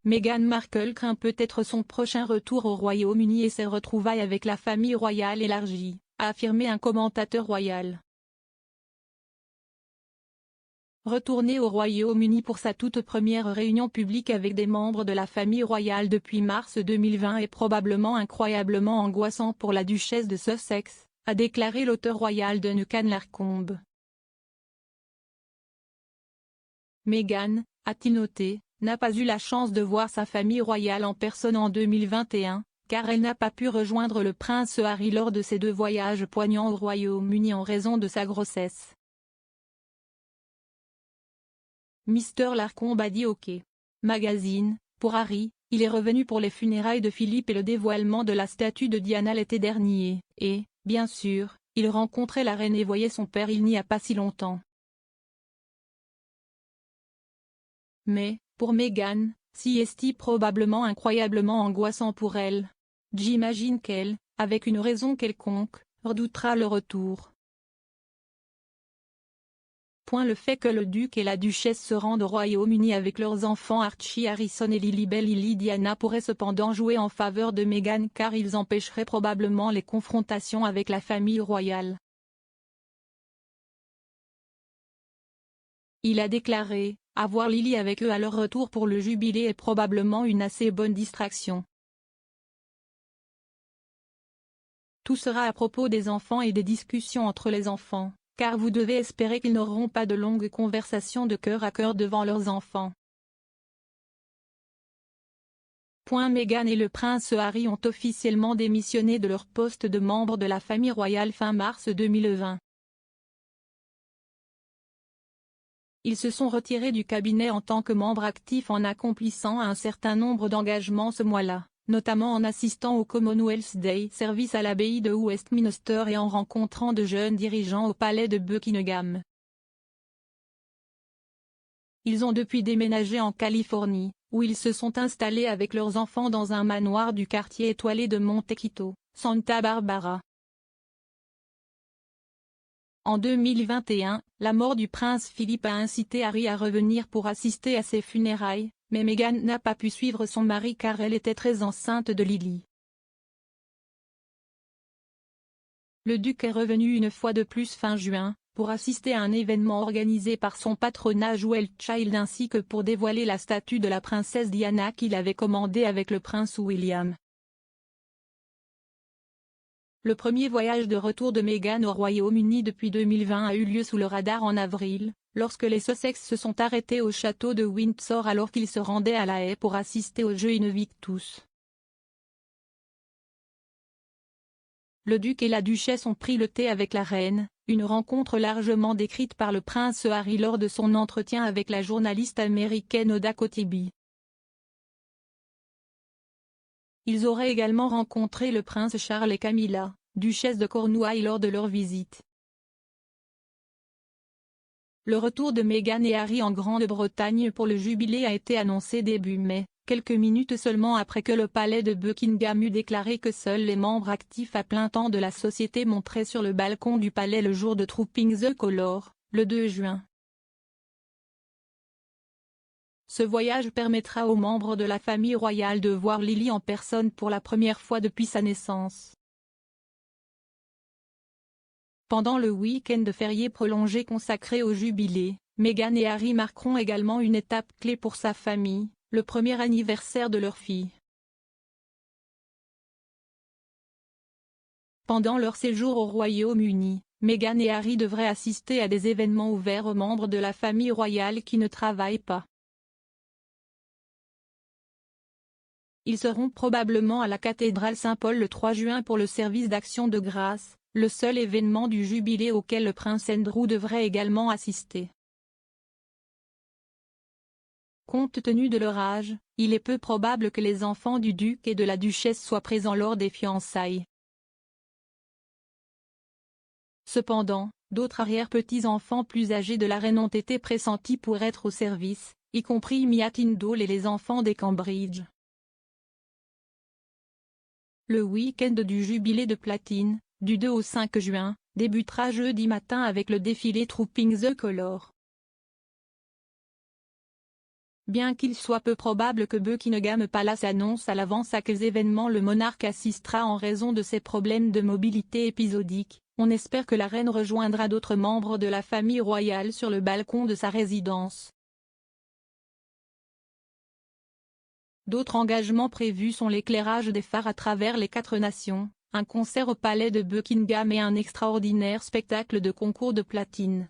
Meghan Markle craint peut-être son prochain retour au Royaume-Uni et ses retrouvailles avec la famille royale élargie, a affirmé un commentateur royal. Retourner au Royaume-Uni pour sa toute première réunion publique avec des membres de la famille royale depuis mars 2020 est probablement incroyablement angoissant pour la duchesse de Sussex, a déclaré l'auteur royal de Nucan Lacombe. Meghan, a-t-il noté, n'a pas eu la chance de voir sa famille royale en personne en 2021, car elle n'a pas pu rejoindre le prince Harry lors de ses 2 voyages poignants au Royaume-Uni en raison de sa grossesse. Mr Lacombe a dit OK Magazine, pour Harry, il est revenu pour les funérailles de Philippe et le dévoilement de la statue de Diana l'été dernier, et, bien sûr, il rencontrait la reine et voyait son père il n'y a pas si longtemps. Mais, pour Meghan, c'est probablement incroyablement angoissant pour elle. J'imagine qu'elle, avec une raison quelconque, redoutera le retour. Le fait que le duc et la duchesse se rendent au Royaume-Uni avec leurs enfants Archie Harrison et Lilibet Lily Diana pourrait cependant jouer en faveur de Meghan car ils empêcheraient probablement les confrontations avec la famille royale. Il a déclaré, avoir Lily avec eux à leur retour pour le jubilé est probablement une assez bonne distraction. Tout sera à propos des enfants et des discussions entre les enfants, car vous devez espérer qu'ils n'auront pas de longues conversations de cœur à cœur devant leurs enfants. Meghan et le prince Harry ont officiellement démissionné de leur poste de membre de la famille royale fin mars 2020. Ils se sont retirés du cabinet en tant que membres actifs en accomplissant un certain nombre d'engagements ce mois-là, notamment en assistant au Commonwealth Day Service à l'abbaye de Westminster et en rencontrant de jeunes dirigeants au palais de Buckingham. Ils ont depuis déménagé en Californie, où ils se sont installés avec leurs enfants dans un manoir du quartier étoilé de Montecito, Santa Barbara. En 2021, la mort du prince Philippe a incité Harry à revenir pour assister à ses funérailles, mais Meghan n'a pas pu suivre son mari car elle était très enceinte de Lily. Le duc est revenu une fois de plus fin juin, pour assister à un événement organisé par son patronage Child ainsi que pour dévoiler la statue de la princesse Diana qu'il avait commandée avec le prince William. Le premier voyage de retour de Meghan au Royaume-Uni depuis 2020 a eu lieu sous le radar en avril, lorsque les Sussex se sont arrêtés au château de Windsor alors qu'ils se rendaient à La Haye pour assister aux Jeux Invictus. Le duc et la duchesse ont pris le thé avec la reine, une rencontre largement décrite par le prince Harry lors de son entretien avec la journaliste américaine Oda Kotibi. Ils auraient également rencontré le prince Charles et Camilla, duchesse de Cornouailles lors de leur visite. Le retour de Meghan et Harry en Grande-Bretagne pour le jubilé a été annoncé début mai, quelques minutes seulement après que le palais de Buckingham eut déclaré que seuls les membres actifs à plein temps de la société monteraient sur le balcon du palais le jour de Trooping the Colour, le 2 juin. Ce voyage permettra aux membres de la famille royale de voir Lily en personne pour la première fois depuis sa naissance. Pendant le week-end férié prolongé consacré au jubilé, Meghan et Harry marqueront également une étape clé pour sa famille, le premier anniversaire de leur fille. Pendant leur séjour au Royaume-Uni, Meghan et Harry devraient assister à des événements ouverts aux membres de la famille royale qui ne travaillent pas. Ils seront probablement à la cathédrale Saint-Paul le 3 juin pour le service d'action de grâce, le seul événement du jubilé auquel le prince Andrew devrait également assister. Compte tenu de leur âge, il est peu probable que les enfants du duc et de la duchesse soient présents lors des fiançailles. Cependant, d'autres arrière-petits-enfants plus âgés de la reine ont été pressentis pour être au service, y compris Mia Tindall et les enfants des Cambridge. Le week-end du jubilé de platine, du 2 au 5 juin, débutera jeudi matin avec le défilé Trooping the Colour. Bien qu'il soit peu probable que Buckingham Palace annonce à l'avance à quels événements le monarque assistera en raison de ses problèmes de mobilité épisodiques, on espère que la reine rejoindra d'autres membres de la famille royale sur le balcon de sa résidence. D'autres engagements prévus sont l'éclairage des phares à travers les 4 nations, un concert au palais de Buckingham et un extraordinaire spectacle de concours de platine.